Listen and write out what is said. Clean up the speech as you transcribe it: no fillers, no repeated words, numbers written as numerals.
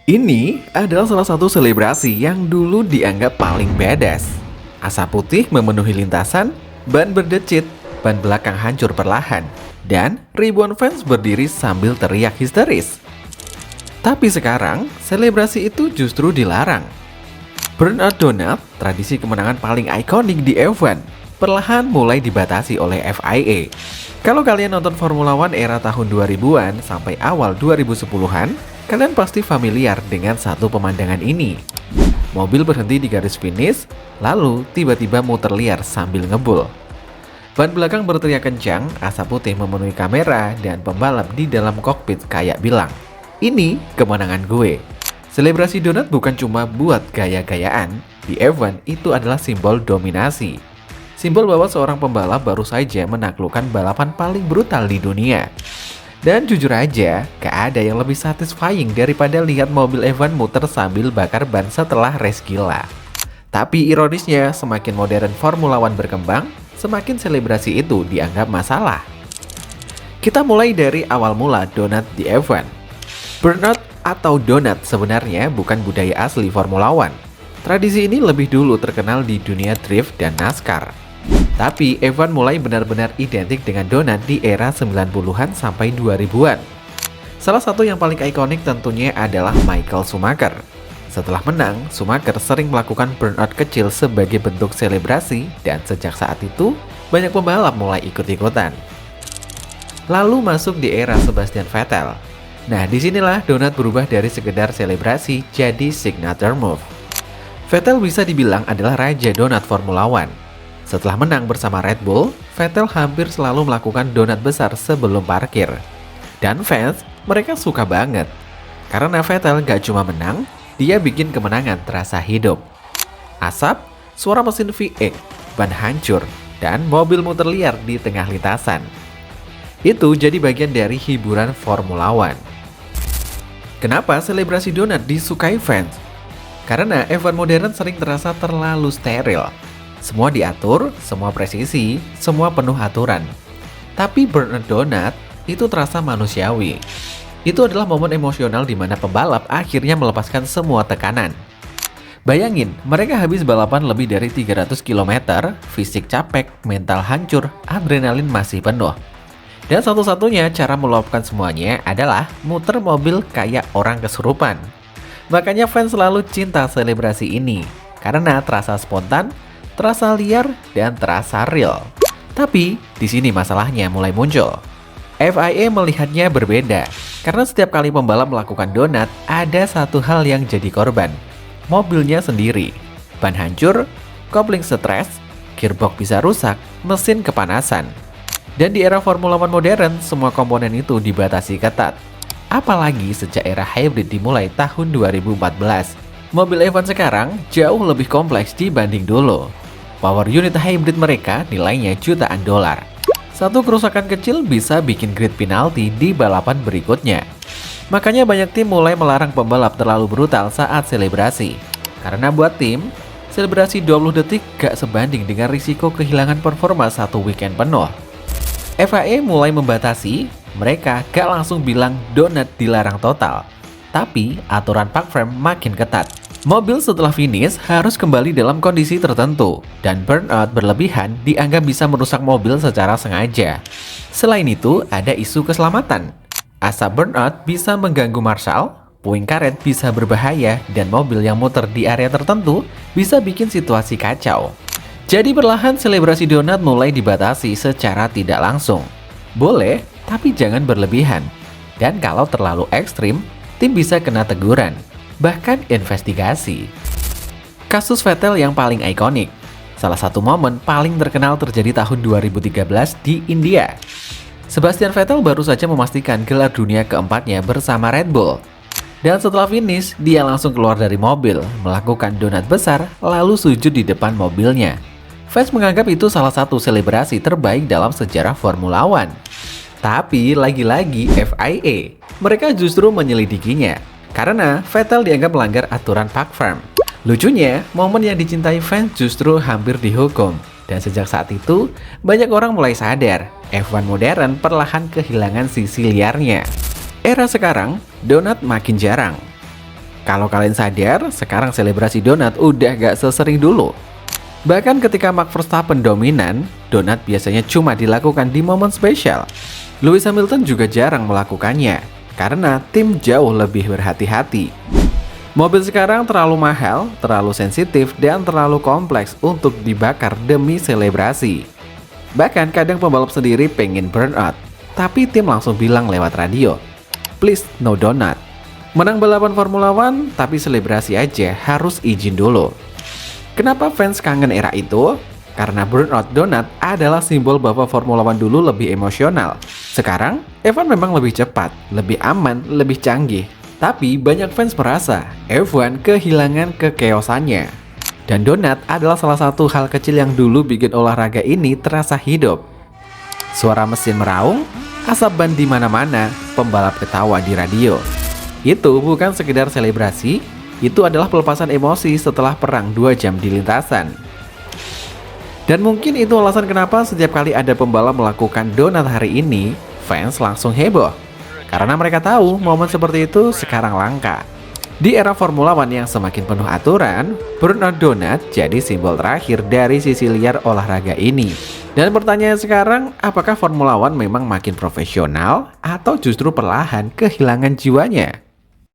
Ini adalah salah satu selebrasi yang dulu dianggap paling badass. Asap putih memenuhi lintasan, ban berdecit, ban belakang hancur perlahan, dan ribuan fans berdiri sambil teriak histeris. Tapi sekarang, selebrasi itu justru dilarang. Burnout Donut, tradisi kemenangan paling ikonik di F1, perlahan mulai dibatasi oleh FIA. Kalau kalian nonton Formula One era tahun 2000-an sampai awal 2010-an, kalian pasti familiar dengan satu pemandangan ini. Mobil berhenti di garis finish, lalu tiba-tiba muter liar sambil ngebul. Ban belakang berteriak kencang, asap putih memenuhi kamera, dan pembalap di dalam kokpit kayak bilang, "Ini kemenangan gue." Selebrasi donat bukan cuma buat gaya-gayaan, di F1 itu adalah simbol dominasi. Simbol bahwa seorang pembalap baru saja menaklukkan balapan paling brutal di dunia. Dan jujur aja, gak ada yang lebih satisfying daripada lihat mobil F1 muter sambil bakar ban setelah race gila. Tapi ironisnya, semakin modern Formula One berkembang, semakin selebrasi itu dianggap masalah. Kita mulai dari awal mula donat di F1. Burnout atau donat sebenarnya bukan budaya asli Formula One. Tradisi ini lebih dulu terkenal di dunia drift dan NASCAR. Tapi F1 mulai benar-benar identik dengan donat di era 90-an sampai 2000-an. Salah satu yang paling ikonik tentunya adalah Michael Schumacher. Setelah menang, Schumacher sering melakukan burnout kecil sebagai bentuk selebrasi dan sejak saat itu, banyak pembalap mulai ikut-ikutan. Lalu masuk di era Sebastian Vettel. Nah, disinilah donat berubah dari sekedar selebrasi jadi signature move. Vettel bisa dibilang adalah raja donat Formula One. Setelah menang bersama Red Bull, Vettel hampir selalu melakukan donat besar sebelum parkir. Dan fans, mereka suka banget. Karena Vettel gak cuma menang, dia bikin kemenangan terasa hidup. Asap, suara mesin V8, ban hancur, dan mobil muter liar di tengah lintasan. Itu jadi bagian dari hiburan Formula One. Kenapa selebrasi donat disukai fans? Karena F1 modern sering terasa terlalu steril. Semua diatur, semua presisi, semua penuh aturan. Tapi burnout donat itu terasa manusiawi. Itu adalah momen emosional di mana pembalap akhirnya melepaskan semua tekanan. Bayangin, mereka habis balapan lebih dari 300 km, fisik capek, mental hancur, adrenalin masih penuh. Dan satu-satunya cara meluapkan semuanya adalah muter mobil kayak orang kesurupan. Makanya fans selalu cinta selebrasi ini, karena terasa spontan, terasa liar, dan terasa real. Tapi, di sini masalahnya mulai muncul. FIA melihatnya berbeda, karena setiap kali pembalap melakukan donat, ada satu hal yang jadi korban. Mobilnya sendiri. Ban hancur, kopling stres, gearbox bisa rusak, mesin kepanasan. Dan di era Formula One modern, semua komponen itu dibatasi ketat. Apalagi sejak era hybrid dimulai tahun 2014. Mobil F1 sekarang jauh lebih kompleks dibanding dulu. Power unit hybrid mereka nilainya jutaan dolar. Satu kerusakan kecil bisa bikin grid penalti di balapan berikutnya. Makanya banyak tim mulai melarang pembalap terlalu brutal saat selebrasi. Karena buat tim, selebrasi 20 detik gak sebanding dengan risiko kehilangan performa satu weekend penuh. FIA mulai membatasi, mereka gak langsung bilang donat dilarang total. Tapi aturan park frame makin ketat. Mobil setelah finish harus kembali dalam kondisi tertentu, dan burnout berlebihan dianggap bisa merusak mobil secara sengaja. Selain itu, ada isu keselamatan. Asap burnout bisa mengganggu marshal, puing karet bisa berbahaya, dan mobil yang muter di area tertentu bisa bikin situasi kacau. Jadi perlahan selebrasi donat mulai dibatasi secara tidak langsung. Boleh, tapi jangan berlebihan. Dan kalau terlalu ekstrim, tim bisa kena teguran, bahkan investigasi. Kasus Vettel yang paling ikonik. Salah satu momen paling terkenal terjadi tahun 2013 di India. Sebastian Vettel baru saja memastikan gelar dunia keempatnya bersama Red Bull. Dan setelah finish, dia langsung keluar dari mobil, melakukan donat besar, lalu sujud di depan mobilnya. Fans menganggap itu salah satu selebrasi terbaik dalam sejarah Formula One. Tapi lagi-lagi FIA, mereka justru menyelidikinya. Karena Vettel dianggap melanggar aturan park frame. Lucunya, momen yang dicintai fans justru hampir dihukum. Dan sejak saat itu, banyak orang mulai sadar, F1 modern perlahan kehilangan sisi liarnya. Era sekarang, donat makin jarang. Kalau kalian sadar, sekarang selebrasi donat udah gak sesering dulu. Bahkan ketika Max Verstappen dominan, donat biasanya cuma dilakukan di momen spesial. Lewis Hamilton juga jarang melakukannya, karena tim jauh lebih berhati-hati. Mobil sekarang terlalu mahal, terlalu sensitif, dan terlalu kompleks untuk dibakar demi selebrasi. Bahkan kadang pembalap sendiri pengen burnout, tapi tim langsung bilang lewat radio, "Please no donut." Menang balapan Formula One, tapi selebrasi aja harus izin dulu. Kenapa fans kangen era itu? Karena burnout donut adalah simbol bahwa Formula One dulu lebih emosional. Sekarang, F1 memang lebih cepat, lebih aman, lebih canggih. Tapi banyak fans merasa F1 kehilangan kekeosannya. Dan donat adalah salah satu hal kecil yang dulu bikin olahraga ini terasa hidup. Suara mesin meraung, asap ban di mana-mana, pembalap ketawa di radio. Itu bukan sekedar selebrasi, itu adalah pelepasan emosi setelah perang 2 jam di lintasan. Dan mungkin itu alasan kenapa setiap kali ada pembalap melakukan donat hari ini, fans langsung heboh. Karena mereka tahu momen seperti itu sekarang langka. Di era Formula One yang semakin penuh aturan, burnout donat jadi simbol terakhir dari sisi liar olahraga ini. Dan pertanyaan sekarang, apakah Formula One memang makin profesional atau justru perlahan kehilangan jiwanya?